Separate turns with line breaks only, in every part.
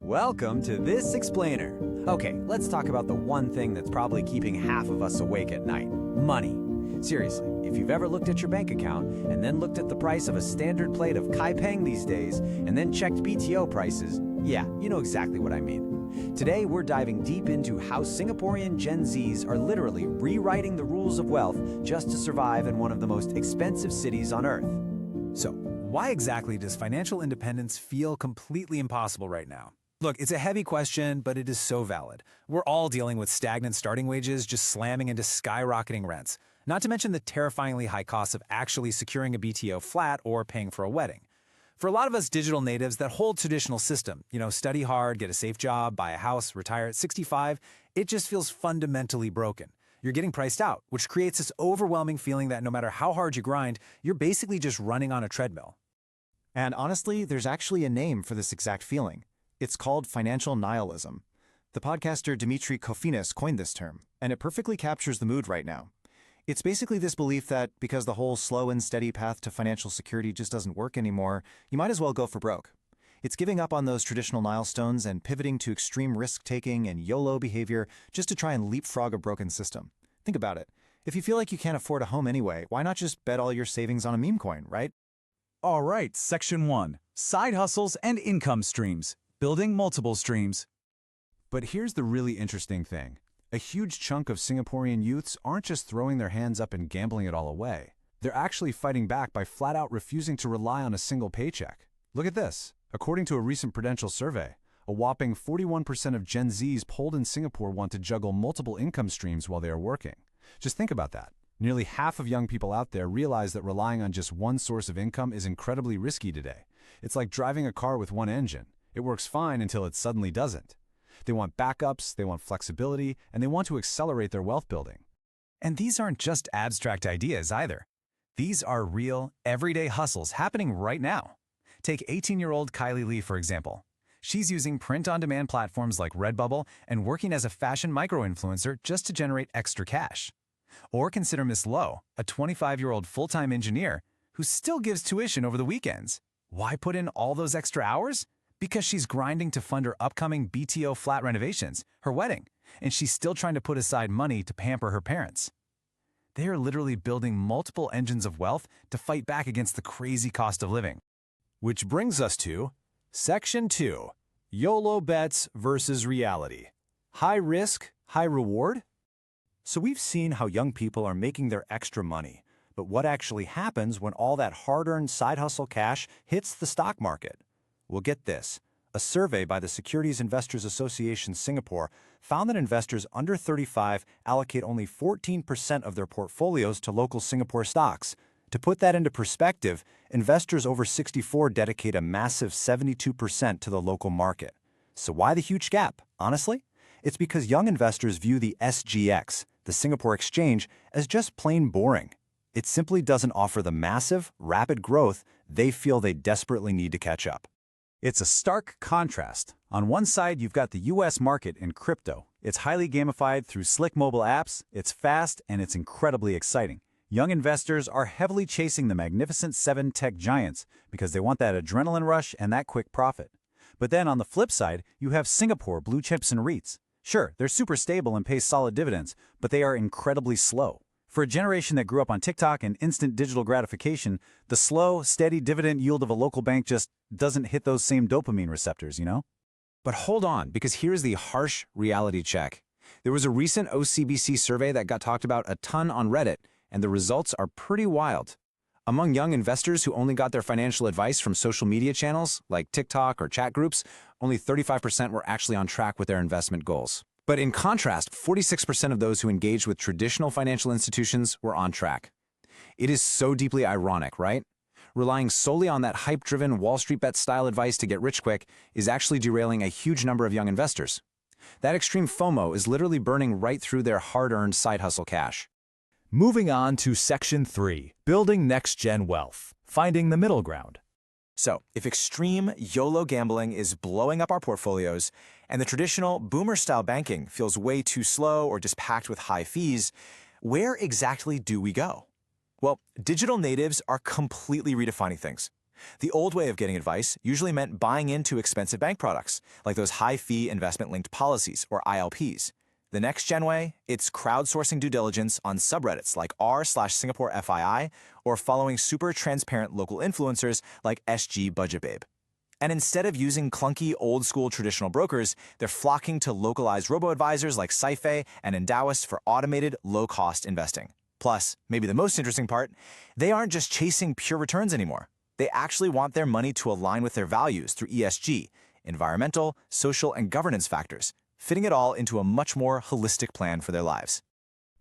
Welcome to This Explainer. Okay, let's talk about the one thing that's probably keeping half of us awake at night. Money. Seriously, if you've ever looked at your bank account and then looked at the price of a standard plate of Kai Peng these days and then checked BTO prices, yeah, you know exactly what I mean. Today, we're diving deep into how Singaporean Gen Zs are literally rewriting the rules of wealth just to survive in one of the most expensive cities on Earth.
So, why exactly does financial independence feel completely impossible right now? Look, it's a heavy question, but it is so valid. We're all dealing with stagnant starting wages just slamming into skyrocketing rents, not to mention the terrifyingly high costs of actually securing a BTO flat or paying for a wedding. For a lot of us digital natives, that whole traditional system, study hard, get a safe job, buy a house, retire at 65, it just feels fundamentally broken. You're getting priced out, which creates this overwhelming feeling that no matter how hard you grind, you're basically just running on a treadmill.
And honestly, there's actually a name for this exact feeling. It's called financial nihilism. The podcaster Dimitri Kofinas coined this term, and it perfectly captures the mood right now. It's basically this belief that because the whole slow and steady path to financial security just doesn't work anymore, you might as well go for broke. It's giving up on those traditional milestones and pivoting to extreme risk-taking and YOLO behavior just to try and leapfrog a broken system. Think about it. If you feel like you can't afford a home anyway, why not just bet all your savings on a meme coin, right?
All right, Section 1. Side hustles and income streams. Building multiple streams.
But here's the really interesting thing. A huge chunk of Singaporean youths aren't just throwing their hands up and gambling it all away. They're actually fighting back by flat out refusing to rely on a single paycheck. Look at this. According to a recent Prudential survey, a whopping 41% of Gen Zs polled in Singapore want to juggle multiple income streams while they are working. Just think about that. Nearly half of young people out there realize that relying on just one source of income is incredibly risky today. It's like driving a car with one engine. It works fine until it suddenly doesn't. They want backups, they want flexibility, and they want to accelerate their wealth building.
And these aren't just abstract ideas either. These are real, everyday hustles happening right now. Take 18-year-old Kylie Lee, for example. She's using print-on-demand platforms like Redbubble and working as a fashion micro-influencer just to generate extra cash. Or consider Miss Lowe, a 25-year-old full-time engineer who still gives tuition over the weekends. Why put in all those extra hours? Because she's grinding to fund her upcoming BTO flat renovations, her wedding, and she's still trying to put aside money to pamper her parents. They are literally building multiple engines of wealth to fight back against the crazy cost of living.
Which brings us to Section 2, YOLO bets versus reality. High risk, high reward? So we've seen how young people are making their extra money, but what actually happens when all that hard-earned side hustle cash hits the stock market? Well, get this. A survey by the Securities Investors Association Singapore found that investors under 35 allocate only 14% of their portfolios to local Singapore stocks. To put that into perspective, investors over 64 dedicate a massive 72% to the local market. So why the huge gap? Honestly, it's because young investors view the SGX, the Singapore Exchange, as just plain boring. It simply doesn't offer the massive, rapid growth they feel they desperately need to catch up.
It's a stark contrast. On one side, you've got the US market in crypto. It's highly gamified through slick mobile apps, it's fast, and it's incredibly exciting. Young investors are heavily chasing the magnificent 7 tech giants because they want that adrenaline rush and that quick profit. But then on the flip side, you have Singapore blue chips and REITs. Sure, they're super stable and pay solid dividends, but they are incredibly slow. For a generation that grew up on TikTok and instant digital gratification, the slow, steady dividend yield of a local bank just doesn't hit those same dopamine receptors,
But hold on, because here's the harsh reality check. There was a recent OCBC survey that got talked about a ton on Reddit, and the results are pretty wild. Among young investors who only got their financial advice from social media channels, like TikTok or chat groups, only 35% were actually on track with their investment goals. But in contrast, 46% of those who engaged with traditional financial institutions were on track. It is so deeply ironic, right? Relying solely on that hype-driven Wall Street bet-style advice to get rich quick is actually derailing a huge number of young investors. That extreme FOMO is literally burning right through their hard-earned side hustle cash.
Moving on to Section 3, Building Next-Gen Wealth, Finding the Middle Ground.
So, if extreme YOLO gambling is blowing up our portfolios, and the traditional boomer-style banking feels way too slow or just packed with high fees, where exactly do we go? Well, digital natives are completely redefining things. The old way of getting advice usually meant buying into expensive bank products, like those high-fee investment-linked policies, or ILPs. The next-gen way, it's crowdsourcing due diligence on subreddits like r/SingaporeFII or following super transparent local influencers like SG Budget Babe. And instead of using clunky, old-school traditional brokers, they're flocking to localized robo-advisors like SciFe and Endowus for automated, low-cost investing. Plus, maybe the most interesting part, they aren't just chasing pure returns anymore. They actually want their money to align with their values through ESG, environmental, social, and governance factors, fitting it all into a much more holistic plan for their lives.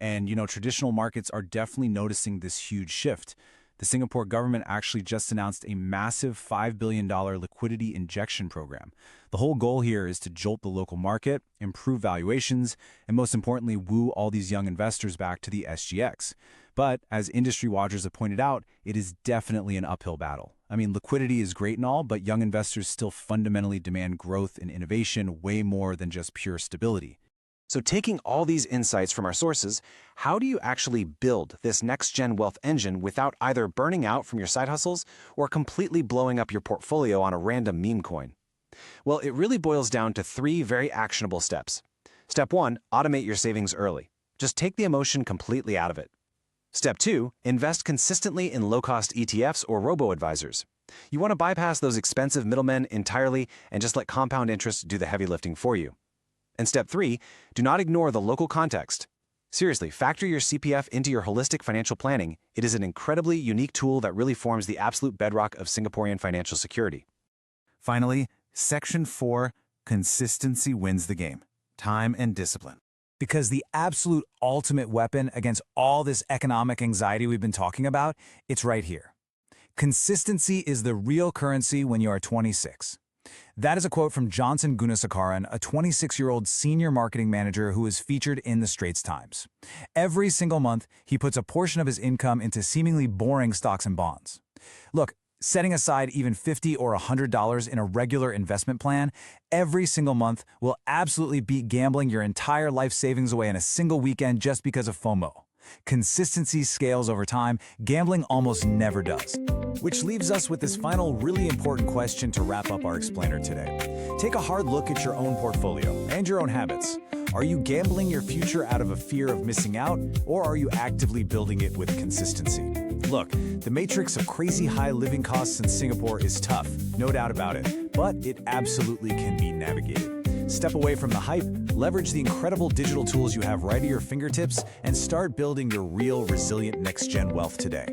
And, traditional markets are definitely noticing this huge shift. The Singapore government actually just announced a massive $5 billion liquidity injection program. The whole goal here is to jolt the local market, improve valuations, and most importantly, woo all these young investors back to the SGX. But as industry watchers have pointed out, it is definitely an uphill battle. I mean, liquidity is great and all, but young investors still fundamentally demand growth and innovation way more than just pure stability.
So taking all these insights from our sources, how do you actually build this next-gen wealth engine without either burning out from your side hustles or completely blowing up your portfolio on a random meme coin? Well, it really boils down to 3 very actionable steps. Step 1, automate your savings early. Just take the emotion completely out of it. Step 2, invest consistently in low-cost ETFs or robo-advisors. You want to bypass those expensive middlemen entirely and just let compound interest do the heavy lifting for you. And step 3, do not ignore the local context. Seriously, factor your CPF into your holistic financial planning. It is an incredibly unique tool that really forms the absolute bedrock of Singaporean financial security.
Finally, Section 4, consistency wins the game. Time and discipline.
Because the absolute ultimate weapon against all this economic anxiety we've been talking about, it's right here. Consistency is the real currency when you are 26. That is a quote from Johnson Gunasekaran, a 26-year-old senior marketing manager who is featured in the Straits Times. Every single month, he puts a portion of his income into seemingly boring stocks and bonds. Look, setting aside even $50 or $100 in a regular investment plan, every single month will absolutely beat gambling your entire life savings away in a single weekend just because of FOMO. Consistency scales over time, gambling almost never does. Which leaves us with this final really important question to wrap up our explainer today. Take a hard look at your own portfolio and your own habits. Are you gambling your future out of a fear of missing out, or are you actively building it with consistency? Look, the matrix of crazy high living costs in Singapore is tough, no doubt about it, but it absolutely can be navigated. Step away from the hype, leverage the incredible digital tools you have right at your fingertips, and start building your real, resilient next-gen wealth today.